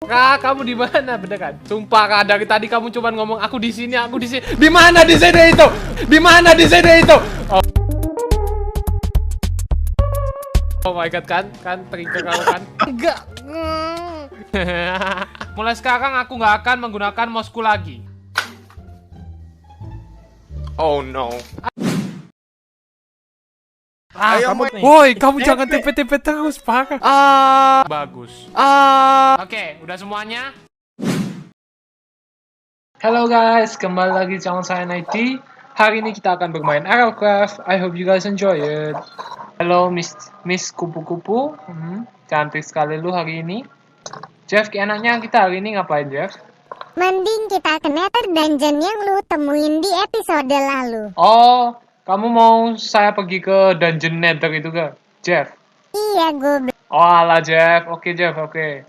Kak, kamu di mana? Bener kan? Sumpah Kak, dari tadi kamu cuma ngomong aku di sini, aku di sini. Di mana di sini itu? Di mana di sini itu? Oh. Oh my god, kan trigger kamu kan? Enggak. Mulai sekarang aku nggak akan menggunakan mousku lagi. Oh no. Ayo, kamu nih. woi, kamu jangan TP-TP terus, Pak. Bagus. Oke, udah semuanya. Halo guys, kembali lagi di channel saya Nighty. Hari ini kita akan bermain Aircraft. I hope you guys enjoy it. Halo Miss Kupu-Kupu. Cantik sekali lu hari ini. Jeff, enaknya kita hari ini ngapain, Jeff? Mending kita ke Nether Dungeon yang lu temuin di episode lalu. Oh, kamu mau saya pergi ke Dungeon Nether itu ke, Jeff? Iya, gue Oh alah Jeff, oke Jeff, oke.